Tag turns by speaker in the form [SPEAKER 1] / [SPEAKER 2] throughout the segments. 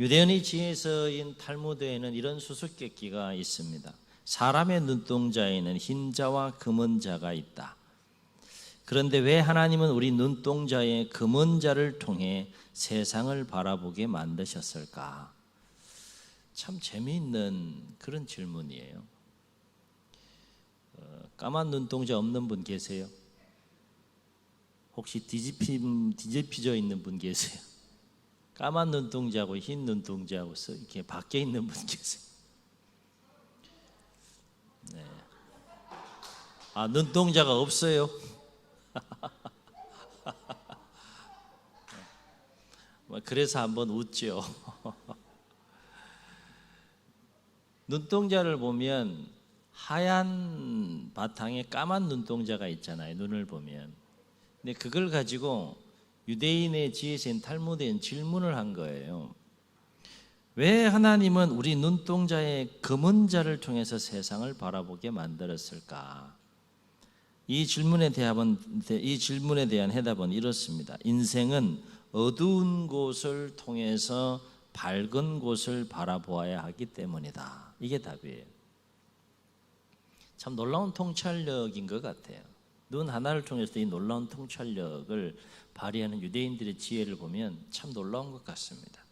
[SPEAKER 1] 유대인의 지혜서인 탈무드에는 이런 수수께끼가 있습니다. 사람의 눈동자에는 흰자와 금은 자가 있다. 그런데 왜 하나님은 우리 눈동자의 금은 자를 통해 세상을 바라보게 만드셨을까? 참 재미있는 그런 질문이에요. 까만 눈동자 없는 분 계세요? 혹시 뒤집혀져 있는 분 계세요? 까만 눈동자하고 흰 눈동자하고 이렇게 밖에 있는 분 계세요? 네. 아, 눈동자가 없어요? 그래서 한번 웃죠. 눈동자를 보면 하얀 바탕에 까만 눈동자가 있잖아요. 눈을 보면. 근데 그걸 가지고 유대인의 지혜서인 탈무드엔 질문을 한 거예요. 왜 하나님은 우리 눈동자의 검은 자를 통해서 세상을 바라보게 만들었을까? 이 질문에 대한 해답은 이렇습니다. 인생은 어두운 곳을 통해서 밝은 곳을 바라보아야 하기 때문이다. 이게 답이에요. 참 놀라운 통찰력인 것 같아요. 눈 하나를 통해서 이 놀라운 통찰력을 발휘하는 유대인들의 지혜를 보면 참 놀라운 것 같습니다.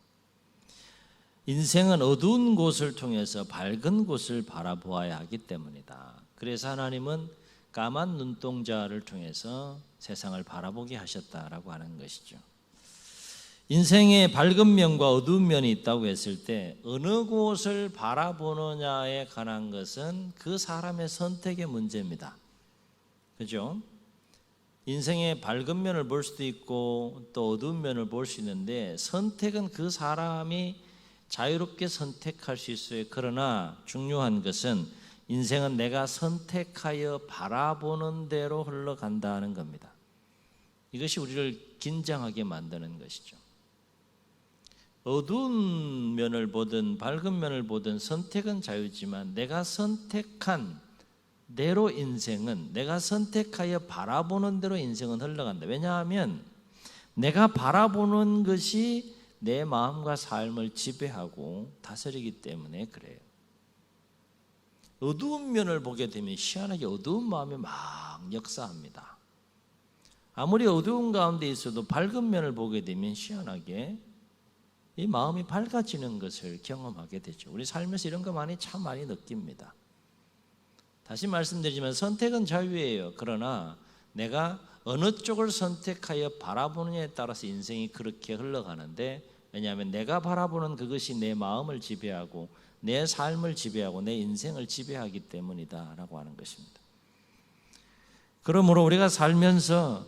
[SPEAKER 1] 인생은 어두운 곳을 통해서 밝은 곳을 바라보아야 하기 때문이다. 그래서 하나님은 까만 눈동자를 통해서 세상을 바라보게 하셨다라고 하는 것이죠. 인생에 밝은 면과 어두운 면이 있다고 했을 때 어느 곳을 바라보느냐에 관한 것은 그 사람의 선택의 문제입니다. 그죠? 인생의 밝은 면을 볼 수도 있고 또 어두운 면을 볼 수 있는데 선택은 그 사람이 자유롭게 선택할 수 있어요. 그러나 중요한 것은 인생은 내가 선택하여 바라보는 대로 흘러간다는 겁니다. 이것이 우리를 긴장하게 만드는 것이죠. 어두운 면을 보든 밝은 면을 보든 선택은 자유지만 내가 선택한 대로 인생은, 내가 선택하여 바라보는 대로 인생은 흘러간다. 왜냐하면 내가 바라보는 것이 내 마음과 삶을 지배하고 다스리기 때문에 그래요. 어두운 면을 보게 되면 희한하게 어두운 마음이 막 역사합니다. 아무리 어두운 가운데 있어도 밝은 면을 보게 되면 희한하게 이 마음이 밝아지는 것을 경험하게 되죠. 우리 살면서 이런 거 참 많이 느낍니다. 다시 말씀드리지만 선택은 자유예요. 그러나 내가 어느 쪽을 선택하여 바라보느냐에 따라서 인생이 그렇게 흘러가는데, 왜냐하면 내가 바라보는 그것이 내 마음을 지배하고 내 삶을 지배하고 내 인생을 지배하기 때문이다라고 하는 것입니다. 그러므로 우리가 살면서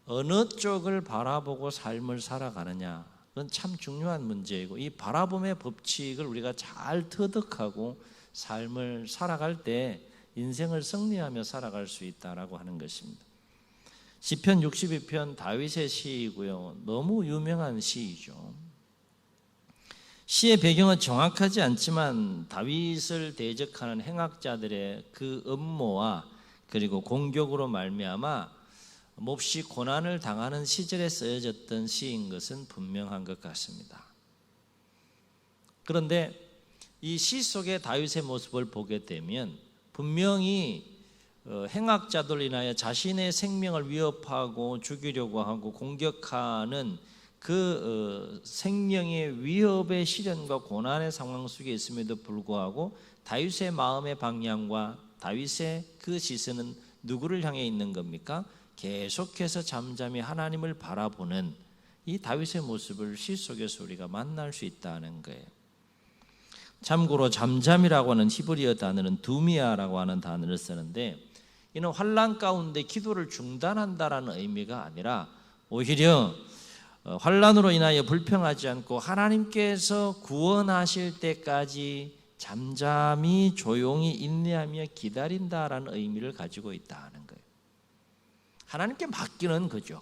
[SPEAKER 1] 어느 쪽을 바라보고 삶을 살아가느냐, 그건 참 중요한 문제이고, 이 바라봄의 법칙을 우리가 잘 터득하고 삶을 살아갈 때 인생을 승리하며 살아갈 수 있다라고 하는 것입니다. 시편 62편 다윗의 시이고요. 너무 유명한 시이죠. 시의 배경은 정확하지 않지만 다윗을 대적하는 행악자들의 그 음모와 그리고 공격으로 말미암아 몹시 고난을 당하는 시절에 쓰여졌던 시인 것은 분명한 것 같습니다. 그런데 이 시 속의 다윗의 모습을 보게 되면 분명히 행악자들로 인하여 자신의 생명을 위협하고 죽이려고 하고 공격하는 그 생명의 위협의 시련과 고난의 상황 속에 있음에도 불구하고 다윗의 마음의 방향과 다윗의 그 시선은 누구를 향해 있는 겁니까? 계속해서 잠잠히 하나님을 바라보는 이 다윗의 모습을 시 속에서 우리가 만날 수 있다는 거예요. 참고로 잠잠이라고 하는 히브리어 단어는 두미아라고 하는 단어를 쓰는데, 이는 환난 가운데 기도를 중단한다라는 의미가 아니라 오히려 환난으로 인하여 불평하지 않고 하나님께서 구원하실 때까지 잠잠히 조용히 인내하며 기다린다라는 의미를 가지고 있다는 거예요. 하나님께 맡기는 거죠.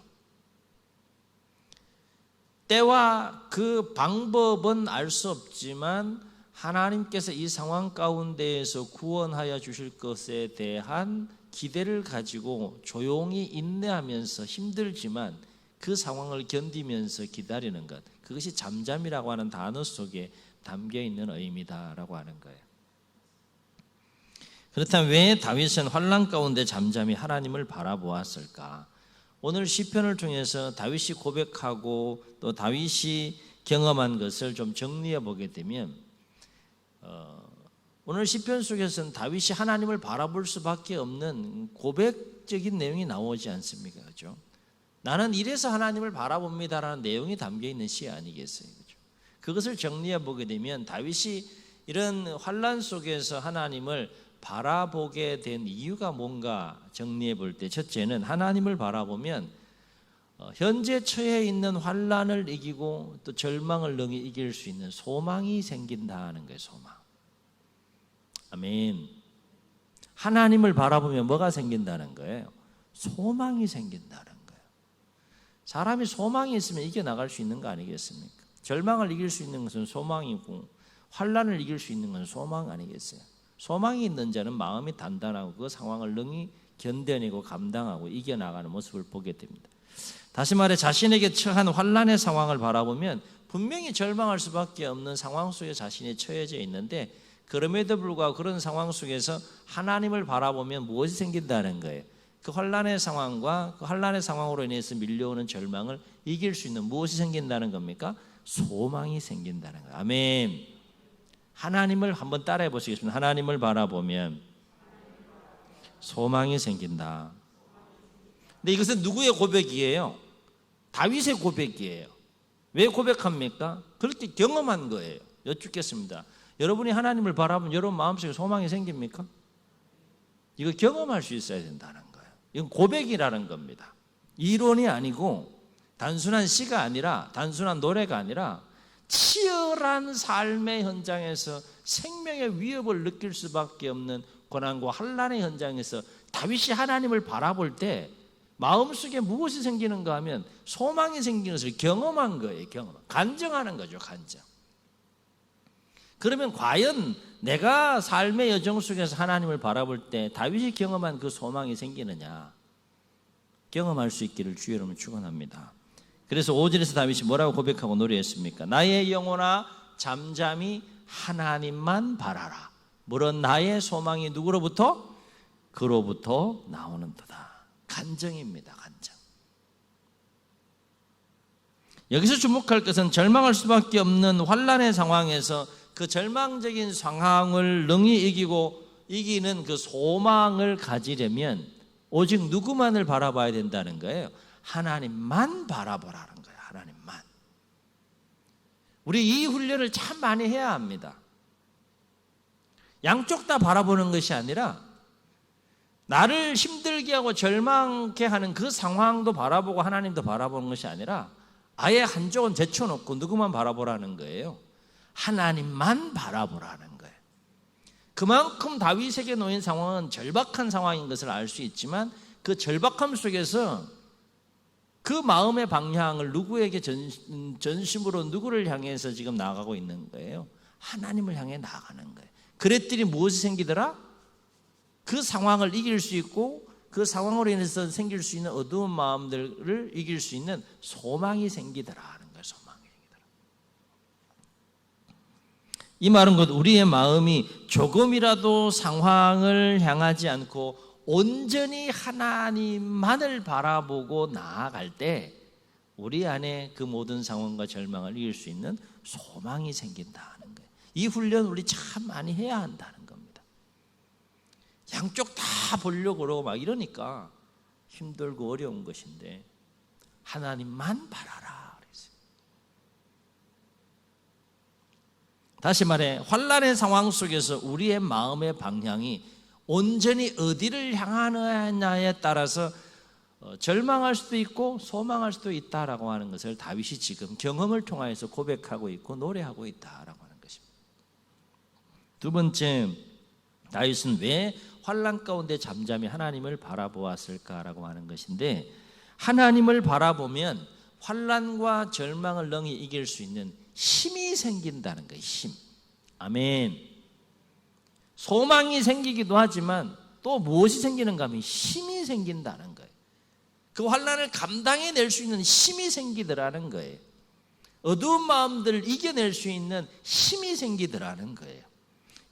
[SPEAKER 1] 때와 그 방법은 알 수 없지만 하나님께서 이 상황 가운데에서 구원하여 주실 것에 대한 기대를 가지고 조용히 인내하면서 힘들지만 그 상황을 견디면서 기다리는 것, 그것이 잠잠이라고 하는 단어 속에 담겨 있는 의미다라고 하는 거예요. 그렇다면 왜 다윗은 환난 가운데 잠잠히 하나님을 바라보았을까? 오늘 시편을 통해서 다윗이 고백하고 또 다윗이 경험한 것을 좀 정리해 보게 되면 오늘 시편 속에서는 다윗이 하나님을 바라볼 수밖에 없는 고백적인 내용이 나오지 않습니까? 그렇죠? 나는 이래서 하나님을 바라봅니다라는 내용이 담겨 있는 시 아니겠어요? 그렇죠? 그것을 정리해 보게 되면 다윗이 이런 환난 속에서 하나님을 바라보게 된 이유가 뭔가 정리해 볼 때, 첫째는 하나님을 바라보면 현재 처해 있는 환난을 이기고 또 절망을 능히 이길 수 있는 소망이 생긴다는 거예요. 소망. 아멘. 하나님을 바라보면 뭐가 생긴다는 거예요? 소망이 생긴다는 거예요. 사람이 소망이 있으면 이겨나갈 수 있는 거 아니겠습니까? 절망을 이길 수 있는 것은 소망이고 환난을 이길 수 있는 것은 소망 아니겠어요? 소망이 있는 자는 마음이 단단하고 그 상황을 능히 견뎌내고 감당하고 이겨나가는 모습을 보게 됩니다. 다시 말해 자신에게 처한 환난의 상황을 바라보면 분명히 절망할 수밖에 없는 상황 속에 자신이 처해져 있는데, 그럼에도 불구하고 그런 상황 속에서 하나님을 바라보면 무엇이 생긴다는 거예요? 그 환난의 상황과 그 환난의 상황으로 인해서 밀려오는 절망을 이길 수 있는 무엇이 생긴다는 겁니까? 소망이 생긴다는 거예요. 아멘. 하나님을 한번 따라해 보시겠습니다. 하나님을 바라보면 소망이 생긴다. 근데 이것은 누구의 고백이에요? 다윗의 고백이에요. 왜 고백합니까? 그렇게 경험한 거예요. 여쭙겠습니다. 여러분이 하나님을 바라보면 여러분 마음속에 소망이 생깁니까? 이거 경험할 수 있어야 된다는 거예요. 이건 고백이라는 겁니다. 이론이 아니고 단순한 시가 아니라 단순한 노래가 아니라 치열한 삶의 현장에서 생명의 위협을 느낄 수밖에 없는 고난과 환난의 현장에서 다윗이 하나님을 바라볼 때 마음속에 무엇이 생기는가 하면 소망이 생기는 것을 경험한 거예요. 간증하는 거죠. 간증. 그러면 과연 내가 삶의 여정 속에서 하나님을 바라볼 때 다윗이 경험한 그 소망이 생기느냐? 경험할 수 있기를 주의 이름으로 축원합니다. 그래서 5절에서 다윗이 뭐라고 고백하고 노래했습니까? 나의 영혼아 잠잠히 하나님만 바라라. 물론 나의 소망이 누구로부터? 그로부터 나오는도다. 간증입니다. 간증. 여기서 주목할 것은 절망할 수밖에 없는 환난의 상황에서 그 절망적인 상황을 능히 이기는 그 소망을 가지려면 오직 누구만을 바라봐야 된다는 거예요? 하나님만 바라보라는 거예요. 하나님만. 우리 이 훈련을 참 많이 해야 합니다. 양쪽 다 바라보는 것이 아니라 나를 힘들게 하고 절망케 하는 그 상황도 바라보고 하나님도 바라보는 것이 아니라 아예 한쪽은 제쳐놓고 누구만 바라보라는 거예요? 하나님만 바라보라는 거예요. 그만큼 다윗에게 놓인 상황은 절박한 상황인 것을 알 수 있지만 그 절박함 속에서 그 마음의 방향을 누구에게 전심으로 누구를 향해서 지금 나아가고 있는 거예요? 하나님을 향해 나아가는 거예요. 그랬더니 무엇이 생기더라? 그 상황을 이길 수 있고 그 상황으로 인해서 생길 수 있는 어두운 마음들을 이길 수 있는 소망이 생기더라 하는 거예요. 소망이 생기더라. 이 말은 곧 우리의 마음이 조금이라도 상황을 향하지 않고 온전히 하나님만을 바라보고 나아갈 때 우리 안에 그 모든 상황과 절망을 이길 수 있는 소망이 생긴다는 거예요. 이 훈련 우리 참 많이 해야 한다는 겁니다. 양쪽 다 보려고 그러고 막 이러니까 힘들고 어려운 것인데 하나님만 바라라 그랬어요. 다시 말해 환난의 상황 속에서 우리의 마음의 방향이 온전히 어디를 향하느냐에 따라서 절망할 수도 있고 소망할 수도 있다라고 하는 것을 다윗이 지금 경험을 통해서 고백하고 있고 노래하고 있다라고 하는 것입니다. 두 번째, 다윗은 왜 환난 가운데 잠잠히 하나님을 바라보았을까라고 하는 것인데, 하나님을 바라보면 환난과 절망을 능히 이길 수 있는 힘이 생긴다는 거예요. 힘. 아멘. 소망이 생기기도 하지만 또 무엇이 생기는가 하면 힘이 생긴다는 거예요. 그 환난을 감당해낼 수 있는 힘이 생기더라는 거예요. 어두운 마음들을 이겨낼 수 있는 힘이 생기더라는 거예요.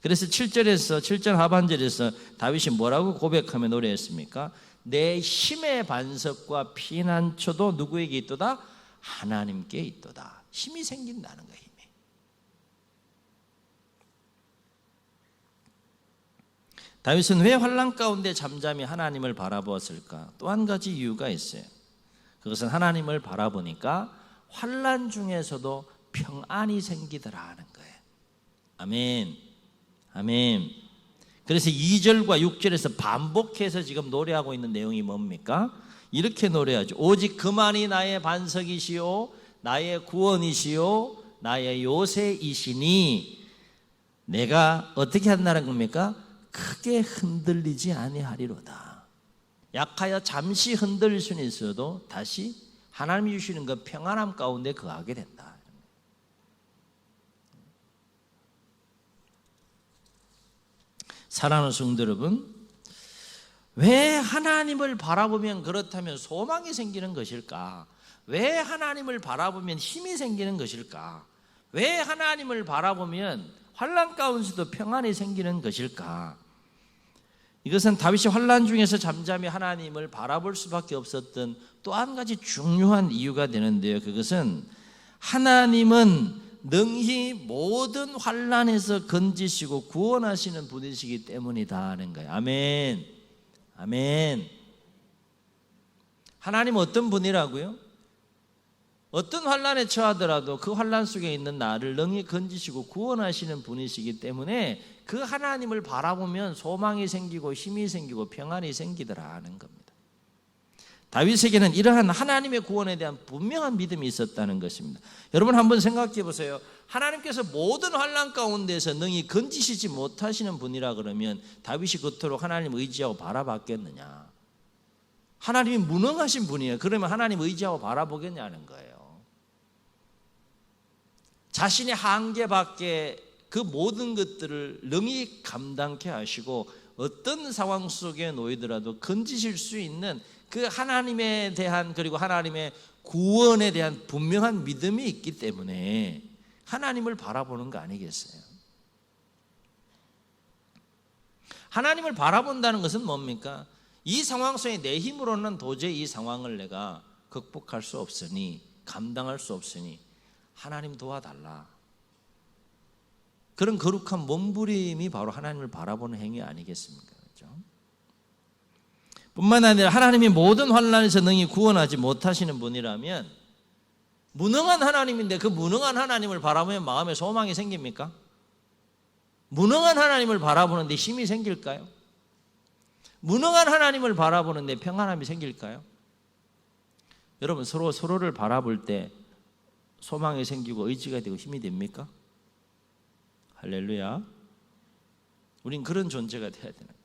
[SPEAKER 1] 그래서 7절 하반절에서 다윗이 뭐라고 고백하며 노래했습니까? 내 힘의 반석과 피난처도 누구에게 있도다? 하나님께 있도다. 힘이 생긴다는 거예요. 힘이. 다윗은 왜 환난 가운데 잠잠히 하나님을 바라보았을까? 또 한 가지 이유가 있어요. 그것은 하나님을 바라보니까 환난 중에서도 평안이 생기더라 하는 거예요. 아멘. 아멘. 그래서 2절과 6절에서 반복해서 지금 노래하고 있는 내용이 뭡니까? 이렇게 노래하죠. 오직 그만이 나의 반석이시오, 나의 구원이시오, 나의 요새이시니 내가 어떻게 한다는 겁니까? 크게 흔들리지 아니하리로다. 약하여 잠시 흔들릴 수는 있어도 다시 하나님이 주시는 그 평안함 가운데 거하게 된다. 사랑하는 성도 여러분, 왜 하나님을 바라보면 그렇다면 소망이 생기는 것일까? 왜 하나님을 바라보면 힘이 생기는 것일까? 왜 하나님을 바라보면 환난 가운데서도 평안이 생기는 것일까? 이것은 다윗이 환난 중에서 잠잠히 하나님을 바라볼 수밖에 없었던 또 한 가지 중요한 이유가 되는데요. 그것은 하나님은 능히 모든 환난에서 건지시고 구원하시는 분이시기 때문이다 하는 거예요. 아멘. 아멘. 하나님은 어떤 분이라고요? 어떤 환난에 처하더라도 그 환난 속에 있는 나를 능히 건지시고 구원하시는 분이시기 때문에 그 하나님을 바라보면 소망이 생기고 힘이 생기고 평안이 생기더라 하는 겁니다. 다윗에게는 이러한 하나님의 구원에 대한 분명한 믿음이 있었다는 것입니다. 여러분 한번 생각해 보세요. 하나님께서 모든 환난 가운데서 능히 건지시지 못하시는 분이라 그러면 다윗이 그토록 하나님 의지하고 바라봤겠느냐? 하나님이 무능하신 분이에요. 그러면 하나님 의지하고 바라보겠냐는 거예요. 자신의 한계 밖에 그 모든 것들을 능히 감당케 하시고 어떤 상황 속에 놓이더라도 건지실 수 있는 그 하나님에 대한 그리고 하나님의 구원에 대한 분명한 믿음이 있기 때문에 하나님을 바라보는 거 아니겠어요? 하나님을 바라본다는 것은 뭡니까? 이 상황 속에 내 힘으로는 도저히 이 상황을 내가 극복할 수 없으니 감당할 수 없으니 하나님 도와달라. 그런 거룩한 몸부림이 바로 하나님을 바라보는 행위 아니겠습니까? 그렇죠? 뿐만 아니라 하나님이 모든 환난에서 능히 구원하지 못하시는 분이라면 무능한 하나님인데 그 무능한 하나님을 바라보면 마음에 소망이 생깁니까? 무능한 하나님을 바라보는데 힘이 생길까요? 무능한 하나님을 바라보는데 평안함이 생길까요? 여러분 서로를 바라볼 때 소망이 생기고 의지가 되고 힘이 됩니까? 할렐루야. 우린 그런 존재가 돼야 되는 거예요.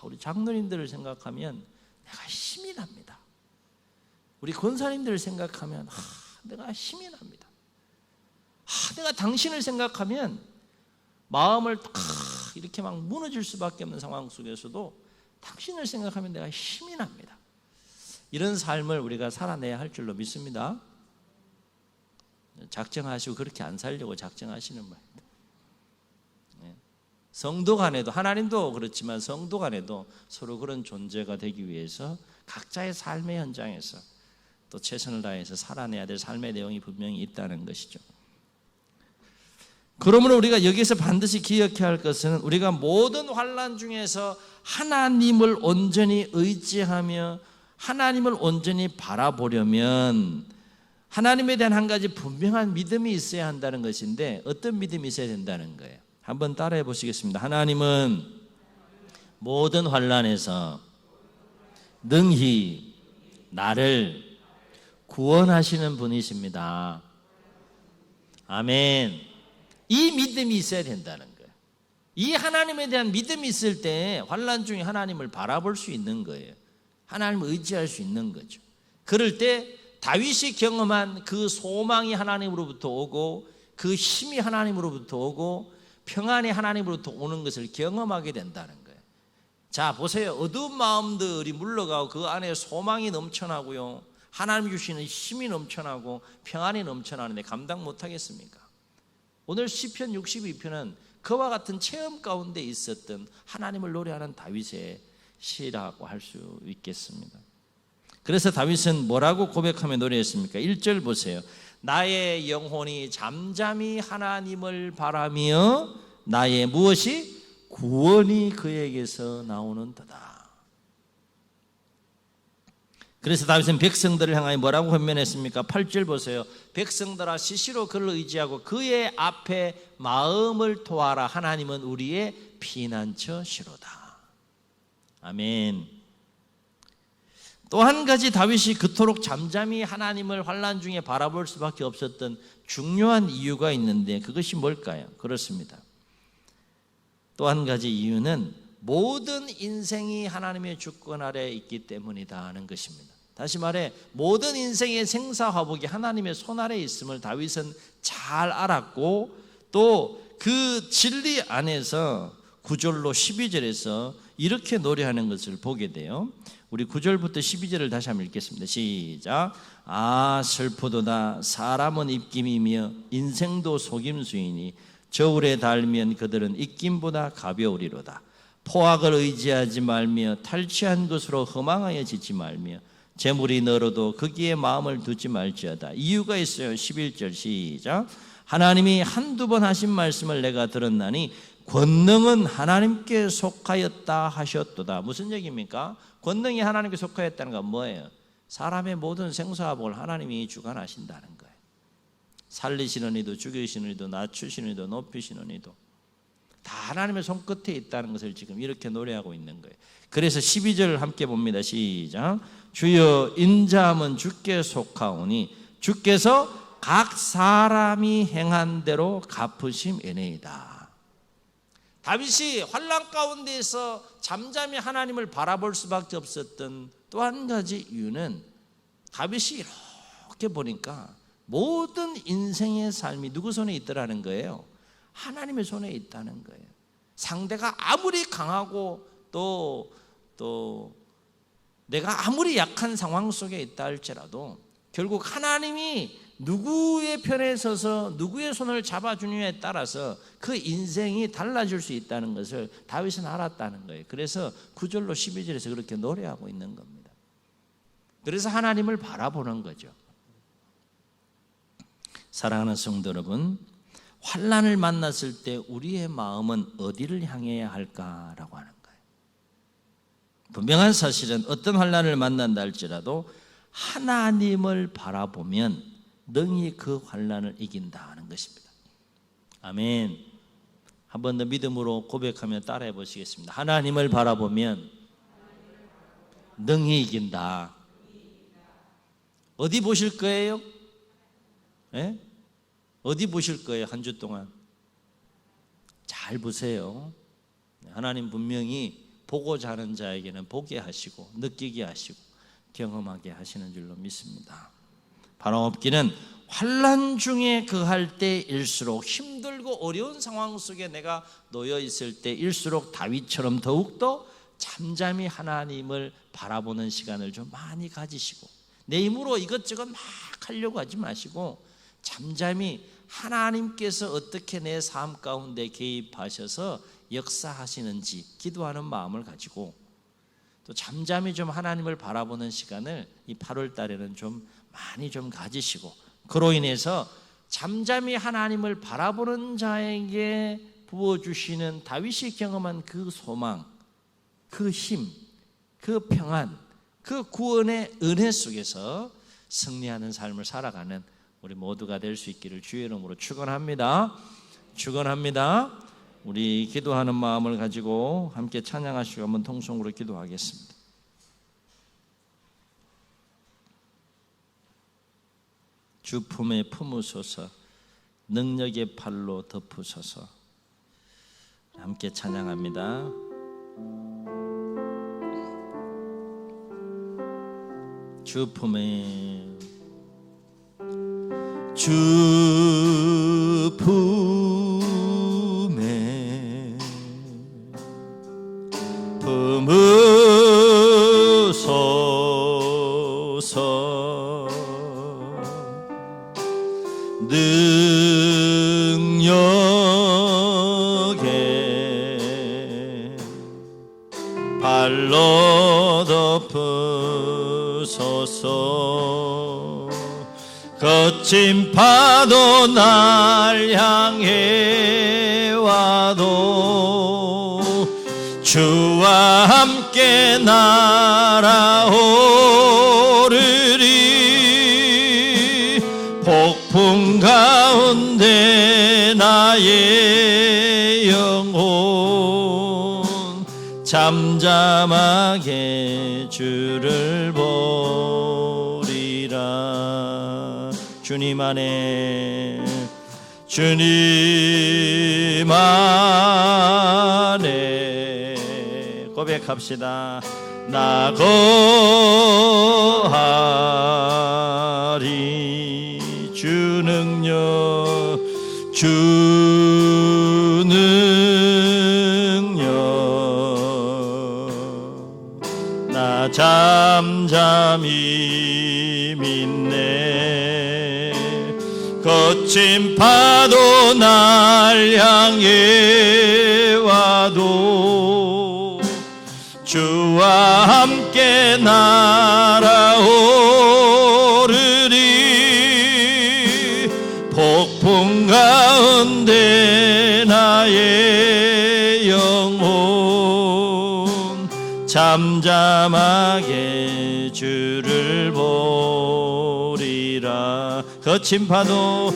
[SPEAKER 1] 우리 장로님들을 생각하면 내가 힘이 납니다. 우리 권사님들을 생각하면 내가 힘이 납니다. 내가 당신을 생각하면 마음을 이렇게 막 무너질 수밖에 없는 상황 속에서도 당신을 생각하면 내가 힘이 납니다. 이런 삶을 우리가 살아내야 할 줄로 믿습니다. 작정하시고 그렇게 안 살려고 작정하시는 말입니다. 성도 간에도 하나님도 그렇지만 성도 간에도 서로 그런 존재가 되기 위해서 각자의 삶의 현장에서 또 최선을 다해서 살아내야 될 삶의 내용이 분명히 있다는 것이죠. 그러므로 우리가 여기서 반드시 기억해야 할 것은 우리가 모든 환난 중에서 하나님을 온전히 의지하며 하나님을 온전히 바라보려면 하나님에 대한 한 가지 분명한 믿음이 있어야 한다는 것인데 어떤 믿음이 있어야 된다는 거예요? 한번 따라해 보시겠습니다. 하나님은 모든 환난에서 능히 나를 구원하시는 분이십니다. 아멘. 이 믿음이 있어야 된다는 거예요. 이 하나님에 대한 믿음이 있을 때 환난 중에 하나님을 바라볼 수 있는 거예요. 하나님을 의지할 수 있는 거죠. 그럴 때 다윗이 경험한 그 소망이 하나님으로부터 오고 그 힘이 하나님으로부터 오고 평안이 하나님으로부터 오는 것을 경험하게 된다는 거예요. 자, 보세요. 어두운 마음들이 물러가고 그 안에 소망이 넘쳐나고요, 하나님 주시는 힘이 넘쳐나고 평안이 넘쳐나는데 감당 못하겠습니까? 오늘 시편 62편은 그와 같은 체험 가운데 있었던 하나님을 노래하는 다윗의 시라고 할 수 있겠습니다. 그래서 다윗은 뭐라고 고백하며 노래했습니까? 1절 보세요. 나의 영혼이 잠잠히 하나님을 바라며 나의 무엇이? 구원이 그에게서 나오는도다. 그래서 다윗은 백성들을 향하여 뭐라고 권면했습니까? 8절 보세요. 백성들아 시시로 그를 의지하고 그의 앞에 마음을 토하라. 하나님은 우리의 피난처시로다. 아멘. 또 한 가지 다윗이 그토록 잠잠히 하나님을 환난 중에 바라볼 수밖에 없었던 중요한 이유가 있는데 그것이 뭘까요? 그렇습니다. 또 한 가지 이유는 모든 인생이 하나님의 주권 아래에 있기 때문이다 하는 것입니다. 다시 말해 모든 인생의 생사화복이 하나님의 손 아래에 있음을 다윗은 잘 알았고 또 그 진리 안에서 9절로 12절에서 이렇게 노래하는 것을 보게 돼요. 우리 9절부터 12절을 다시 한번 읽겠습니다. 시작. 아 슬프도다. 사람은 입김이며 인생도 속임수이니 저울에 달면 그들은 입김보다 가벼우리로다. 포악을 의지하지 말며 탈취한 것으로 허망하여 짓지 말며 재물이 늘어도 거기에 마음을 두지 말지어다. 이유가 있어요. 11절 시작. 하나님이 한두 번 하신 말씀을 내가 들었나니 권능은 하나님께 속하였다 하셨도다. 무슨 얘기입니까? 권능이 하나님께 속하였다는 건 뭐예요? 사람의 모든 생사화복을 하나님이 주관하신다는 거예요. 살리시는 이도 죽이시는 이도 낮추시는 이도 높이시는 이도 다 하나님의 손끝에 있다는 것을 지금 이렇게 노래하고 있는 거예요. 그래서 12절을 함께 봅니다. 시작. 주여 인자함은 주께 속하오니 주께서 각 사람이 행한 대로 갚으심이니이다. 다윗이 환난 가운데에서 잠잠히 하나님을 바라볼 수밖에 없었던 또 한 가지 이유는 다윗이 이렇게 보니까 모든 인생의 삶이 누구 손에 있더라는 거예요? 하나님의 손에 있다는 거예요. 상대가 아무리 강하고 또 내가 아무리 약한 상황 속에 있다 할지라도 결국 하나님이 누구의 편에 서서 누구의 손을 잡아주느냐에 따라서 그 인생이 달라질 수 있다는 것을 다윗은 알았다는 거예요. 그래서 9절로 12절에서 그렇게 노래하고 있는 겁니다. 그래서 하나님을 바라보는 거죠. 사랑하는 성도 여러분, 환난을 만났을 때 우리의 마음은 어디를 향해야 할까라고 하는 거예요. 분명한 사실은 어떤 환난을 만난다 할지라도 하나님을 바라보면 능히 그 환난을 이긴다 하는 것입니다. 아멘. 한 번 더 믿음으로 고백하며 따라해 보시겠습니다. 하나님을 바라보면 능히 이긴다. 어디 보실 거예요? 네? 어디 보실 거예요? 한 주 동안 잘 보세요. 하나님 분명히 보고자 하는 자에게는 보게 하시고 느끼게 하시고 경험하게 하시는 줄로 믿습니다. 바로 없기는 환난 중에 그할 때일수록 힘들고 어려운 상황 속에 내가 놓여 있을 때일수록 다윗처럼 더욱더 잠잠히 하나님을 바라보는 시간을 좀 많이 가지시고 내 힘으로 이것저것 막 하려고 하지 마시고 잠잠히 하나님께서 어떻게 내 삶 가운데 개입하셔서 역사하시는지 기도하는 마음을 가지고 또 잠잠히 좀 하나님을 바라보는 시간을 이 8월 달에는 좀 많이 좀 가지시고 그로 인해서 잠잠히 하나님을 바라보는 자에게 부어주시는 다윗이 경험한 그 소망, 그 힘, 그 평안, 그 구원의 은혜 속에서 승리하는 삶을 살아가는 우리 모두가 될 수 있기를 주의 이름으로 축원합니다. 축원합니다. 우리 기도하는 마음을 가지고 함께 찬양하시고 한번 통성으로 기도하겠습니다. 주 품에 품으소서 능력의 팔로 덮으소서. 함께 찬양합니다. 주 품에 주 품에 품으소서 팔로 덮으소서. 거친 파도 날 향해 와도 주와 함께 날아오르리. 폭풍 가운데 나의 영혼 잠잠하게 주를 보리라. 주님 안에, 주님 안에 고백합시다. 나 거하리. 주 능력, 주 능력 나 잠잠히 믿네. 거친 파도 날 향해 와도 주와 함께 날아오르리. 폭풍 가운데 나의 영혼 잠잠하게 주를 보리라. 거친 파도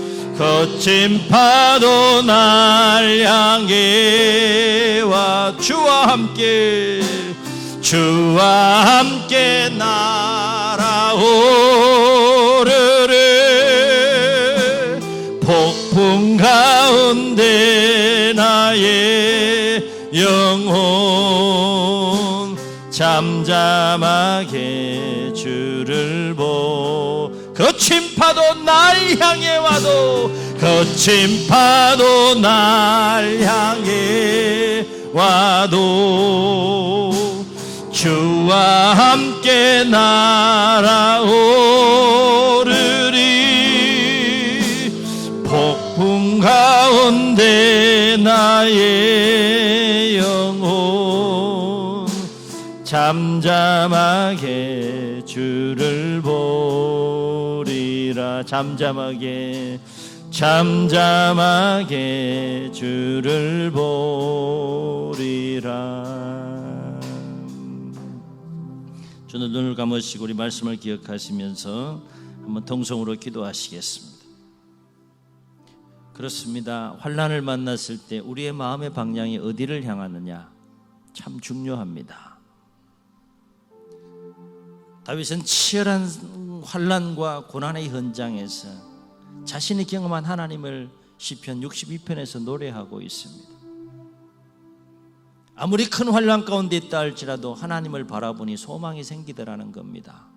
[SPEAKER 1] 날 향해 와 주와 함께 날아오르리. 폭풍 가운데 나의 영혼 잠잠하게 주를 거친 파도 날 향해 와도 거친 파도 날 향해 와도 주와 함께 날아오르리. 폭풍 가운데 나의 영혼 잠잠하게 주를 보리라. 잠잠하게 주를 보리라. 저는 눈을 감으시고 우리 말씀을 기억하시면서 한번 통성으로 기도하시겠습니다. 그렇습니다. 환난을 만났을 때 우리의 마음의 방향이 어디를 향하느냐 참 중요합니다. 다윗은 치열한 환난과 고난의 현장에서 자신이 경험한 하나님을 시편 62편에서 노래하고 있습니다. 아무리 큰 환난 가운데 있다 할지라도 하나님을 바라보니 소망이 생기더라는 겁니다.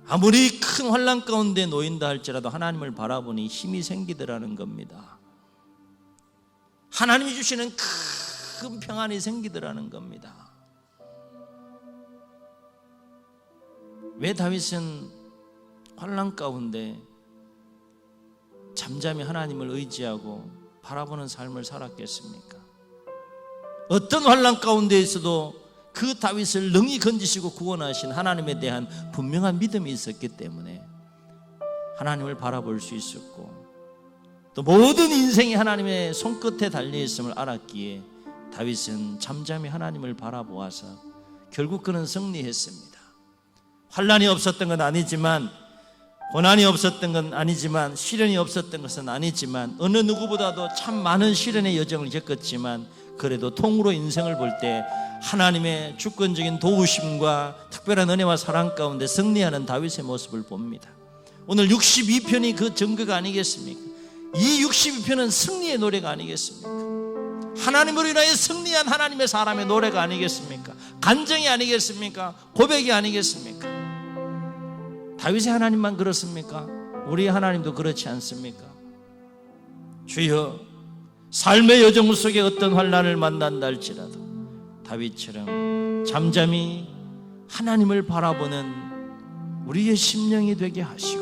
[SPEAKER 1] 아무리 큰 환난 가운데 놓인다 할지라도 하나님을 바라보니 힘이 생기더라는 겁니다. 하나님이 주시는 큰 평안이 생기더라는 겁니다. 왜 다윗은 환난 가운데 잠잠히 하나님을 의지하고 바라보는 삶을 살았겠습니까? 어떤 환난 가운데 있어도 그 다윗을 능히 건지시고 구원하신 하나님에 대한 분명한 믿음이 있었기 때문에 하나님을 바라볼 수 있었고, 또 모든 인생이 하나님의 손끝에 달려있음을 알았기에 다윗은 잠잠히 하나님을 바라보아서 결국 그는 승리했습니다. 환난이 없었던 건 아니지만, 고난이 없었던 건 아니지만, 시련이 없었던 것은 아니지만, 어느 누구보다도 참 많은 시련의 여정을 겪었지만 그래도 통으로 인생을 볼 때 하나님의 주권적인 도우심과 특별한 은혜와 사랑 가운데 승리하는 다윗의 모습을 봅니다. 오늘 62편이 그 증거가 아니겠습니까? 이 62편은 승리의 노래가 아니겠습니까? 하나님으로 인하여 승리한 하나님의 사람의 노래가 아니겠습니까? 간증이 아니겠습니까? 고백이 아니겠습니까? 다윗의 하나님만 그렇습니까? 우리 하나님도 그렇지 않습니까? 주여, 삶의 여정 속에 어떤 환난을 만난다 할지라도 다윗처럼 잠잠히 하나님을 바라보는 우리의 심령이 되게 하시고,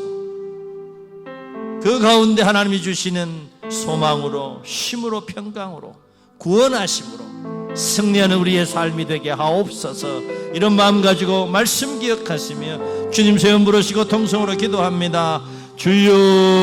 [SPEAKER 1] 그 가운데 하나님이 주시는 소망으로, 힘으로, 평강으로, 구원하심으로 승리하는 우리의 삶이 되게 하옵소서. 이런 마음 가지고 말씀 기억하시며 주님 세움 부르시고 통성으로 기도합니다. 주여